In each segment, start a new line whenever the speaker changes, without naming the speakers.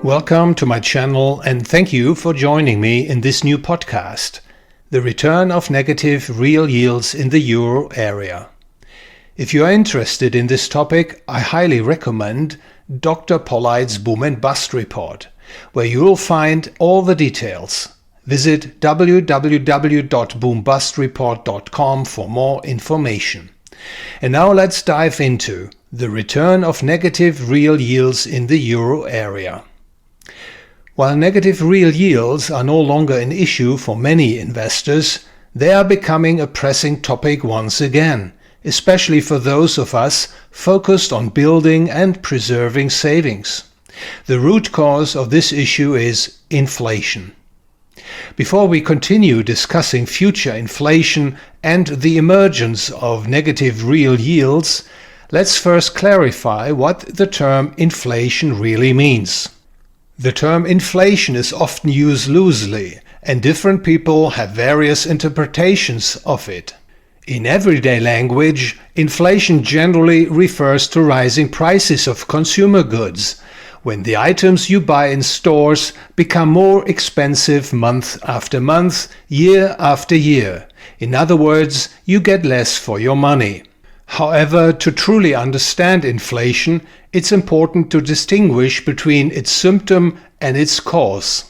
Welcome to my channel and thank you for joining me in this new podcast, The Return of Negative Real Yields in the Euro Area. If you are interested in this topic, I highly recommend Dr. Polleit's Boom and Bust Report, where you will find all the details. Visit www.boombustreport.com for more information. And now let's dive into the return of negative real yields in the Euro area. While negative real yields are no longer an issue for many investors, they are becoming a pressing topic once again, especially for those of us focused on building and preserving savings. The root cause of this issue is inflation. Before we continue discussing future inflation and the emergence of negative real yields, let's first clarify what the term inflation really means. The term inflation is often used loosely, and different people have various interpretations of it. In everyday language, inflation generally refers to rising prices of consumer goods, when the items you buy in stores become more expensive month after month, year after year. In other words, you get less for your money. However, to truly understand inflation, it's important to distinguish between its symptom and its cause.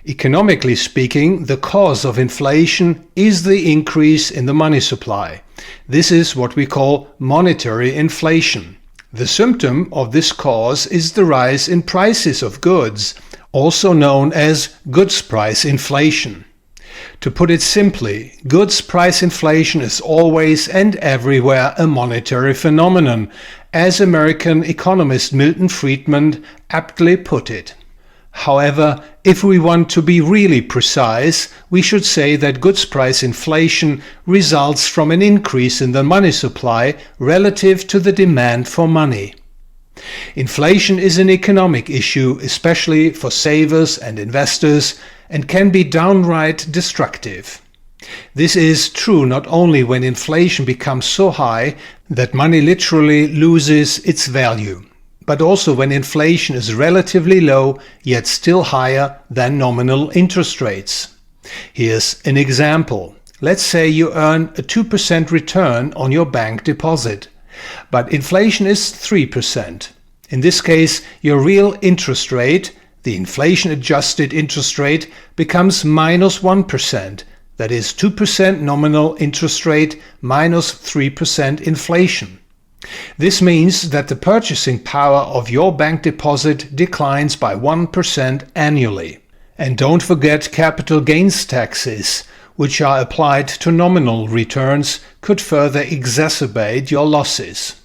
Economically speaking, the cause of inflation is the increase in the money supply. This is what we call monetary inflation. The symptom of this cause is the rise in prices of goods, also known as goods price inflation. To put it simply, goods price inflation is always and everywhere a monetary phenomenon, as American economist Milton Friedman aptly put it. However, if we want to be really precise, we should say that goods price inflation results from an increase in the money supply relative to the demand for money. Inflation is an economic issue, especially for savers and investors, and can be downright destructive. This is true not only when inflation becomes so high that money literally loses its value, but also when inflation is relatively low yet still higher than nominal interest rates. Here's an example. Let's say you earn a 2% return on your bank deposit, but inflation is 3%. In this case, your real interest rate, the inflation-adjusted interest rate, becomes minus 1%. That is 2% nominal interest rate minus 3% inflation. This means that the purchasing power of your bank deposit declines by 1% annually. And don't forget capital gains taxes, which are applied to nominal returns, could further exacerbate your losses.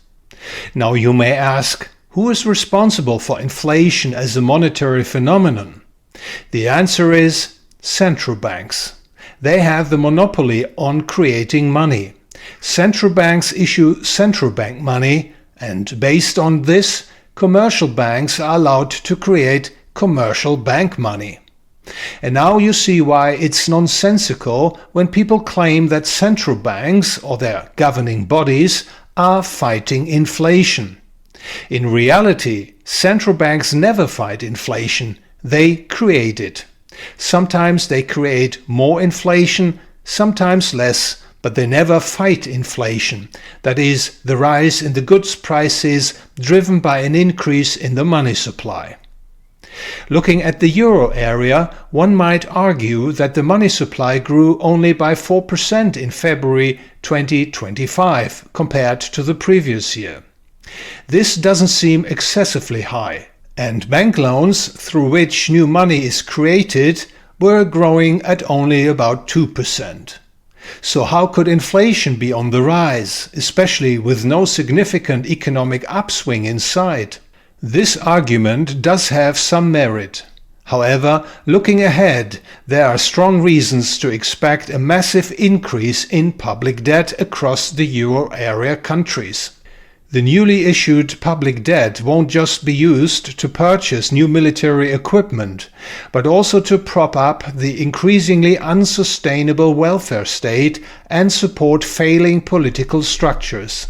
Now you may ask, who is responsible for inflation as a monetary phenomenon? The answer is central banks. They have the monopoly on creating money. Central banks issue central bank money, and based on this, commercial banks are allowed to create commercial bank money. And now you see why it's nonsensical when people claim that central banks or their governing bodies are fighting inflation. In reality, central banks never fight inflation, they create it. Sometimes they create more inflation, sometimes less, but they never fight inflation, that is, the rise in the goods prices driven by an increase in the money supply. Looking at the euro area, one might argue that the money supply grew only by 4% in February 2025 compared to the previous year. This doesn't seem excessively high, and bank loans through which new money is created were growing at only about 2%. So how could inflation be on the rise, especially with no significant economic upswing in sight? This argument does have some merit. However, looking ahead, there are strong reasons to expect a massive increase in public debt across the euro area countries. The newly issued public debt won't just be used to purchase new military equipment, but also to prop up the increasingly unsustainable welfare state and support failing political structures.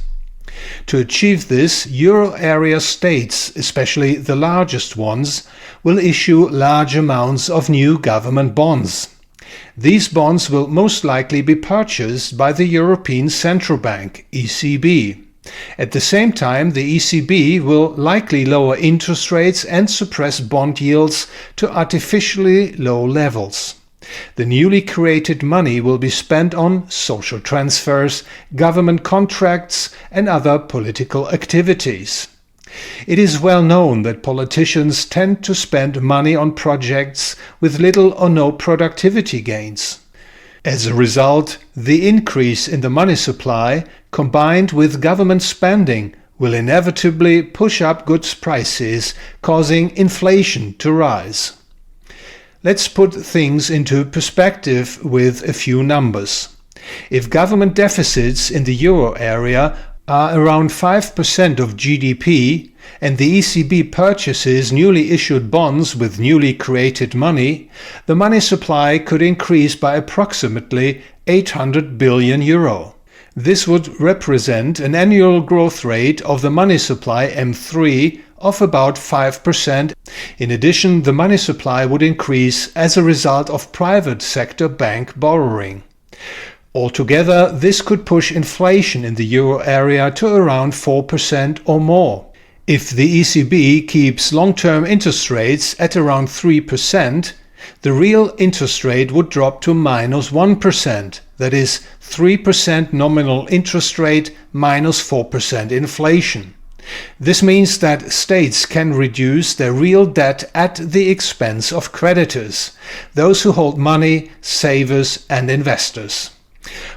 To achieve this, euro area states, especially the largest ones, will issue large amounts of new government bonds. These bonds will most likely be purchased by the European Central Bank, ECB. At the same time, the ECB will likely lower interest rates and suppress bond yields to artificially low levels. The newly created money will be spent on social transfers, government contracts, and other political activities. It is well known that politicians tend to spend money on projects with little or no productivity gains. As a result, the increase in the money supply, combined with government spending, will inevitably push up goods prices, causing inflation to rise. Let's put things into perspective with a few numbers. If government deficits in the euro area are around 5% of GDP and the ECB purchases newly issued bonds with newly created money, the money supply could increase by approximately 800 billion euro. This would represent an annual growth rate of the money supply M3 of about 5%. In addition, the money supply would increase as a result of private sector bank borrowing. Altogether, this could push inflation in the euro area to around 4% or more. If the ECB keeps long-term interest rates at around 3%, the real interest rate would drop to -1%, that is 3% nominal interest rate minus 4% inflation. This means that states can reduce their real debt at the expense of creditors, those who hold money, savers and investors.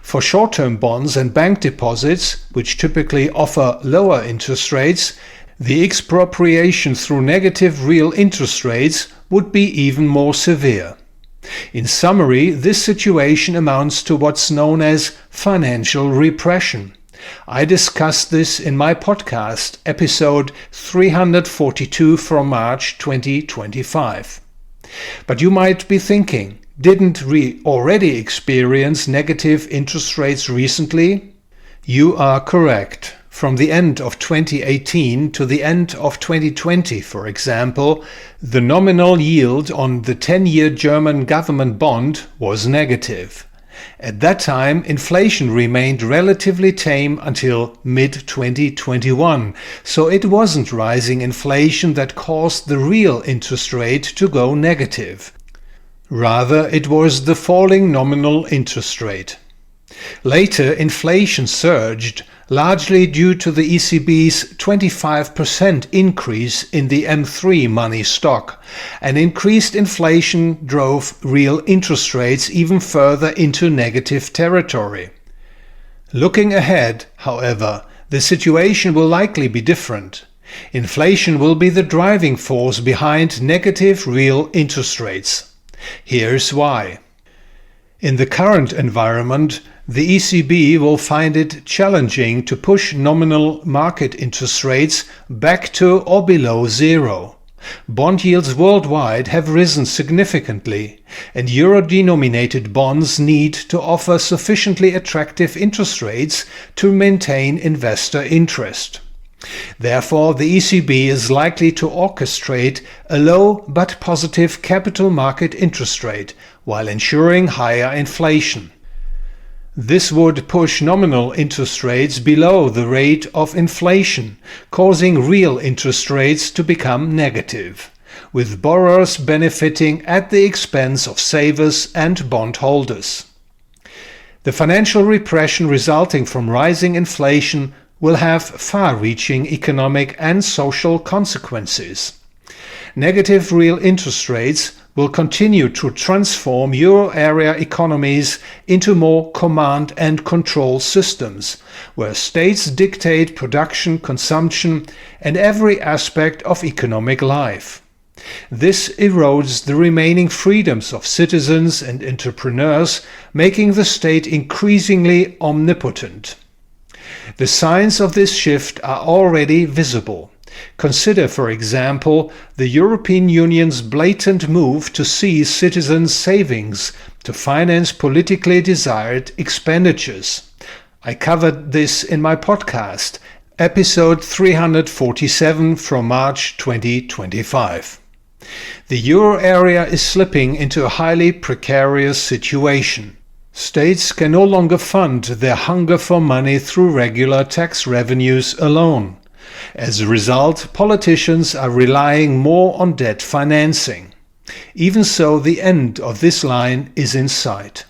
For short-term bonds and bank deposits, which typically offer lower interest rates, the expropriation through negative real interest rates would be even more severe. In summary, this situation amounts to what's known as financial repression. I discussed this in my podcast, episode 342 from March 2025. But you might be thinking, didn't we already experience negative interest rates recently? You are correct. From the end of 2018 to the end of 2020, for example, the nominal yield on the 10-year German government bond was negative. At that time, inflation remained relatively tame until mid-2021, so it wasn't rising inflation that caused the real interest rate to go negative. Rather, it was the falling nominal interest rate. Later, inflation surged, largely due to the ECB's 25% increase in the M3 money stock, and increased inflation drove real interest rates even further into negative territory. Looking ahead, however, the situation will likely be different. Inflation will be the driving force behind negative real interest rates. Here's why. In the current environment, the ECB will find it challenging to push nominal market interest rates back to or below zero. Bond yields worldwide have risen significantly, and euro-denominated bonds need to offer sufficiently attractive interest rates to maintain investor interest. Therefore, the ECB is likely to orchestrate a low but positive capital market interest rate while ensuring higher inflation. This would push nominal interest rates below the rate of inflation, causing real interest rates to become negative, with borrowers benefiting at the expense of savers and bondholders. The financial repression resulting from rising inflation will have far-reaching economic and social consequences. Negative real interest rates will continue to transform euro area economies into more command and control systems, where states dictate production, consumption, and every aspect of economic life. This erodes the remaining freedoms of citizens and entrepreneurs, making the state increasingly omnipotent. The signs of this shift are already visible. Consider, for example, the European Union's blatant move to seize citizens' savings to finance politically desired expenditures. I covered this in my podcast, Episode 347 from March 2025. The euro area is slipping into a highly precarious situation. States can no longer fund their hunger for money through regular tax revenues alone. As a result, politicians are relying more on debt financing. Even so, the end of this line is in sight.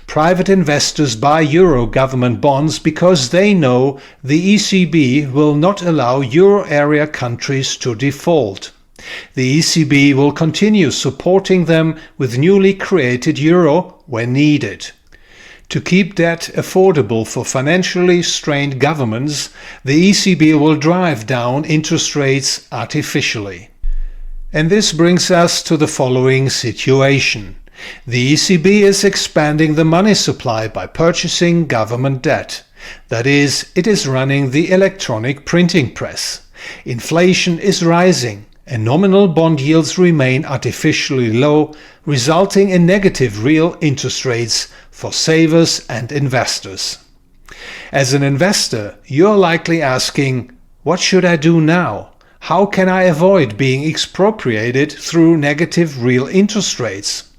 Private investors buy euro government bonds because they know the ECB will not allow euro area countries to default. The ECB will continue supporting them with newly created euro when needed. To keep debt affordable for financially strained governments, the ECB will drive down interest rates artificially. And this brings us to the following situation. The ECB is expanding the money supply by purchasing government debt. That is, it is running the electronic printing press. Inflation is rising, and nominal bond yields remain artificially low, resulting in negative real interest rates for savers and investors. As an investor, you're likely asking, what should I do now? How can I avoid being expropriated through negative real interest rates?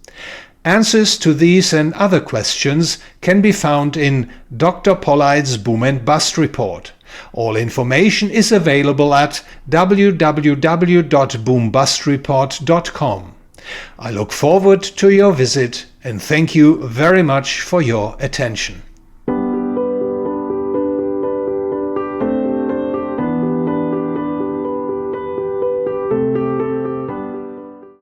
Answers to these and other questions can be found in Dr. Polleit's Boom and Bust Report. All information is available at www.boombustreport.com. I look forward to your visit and thank you very much for your attention.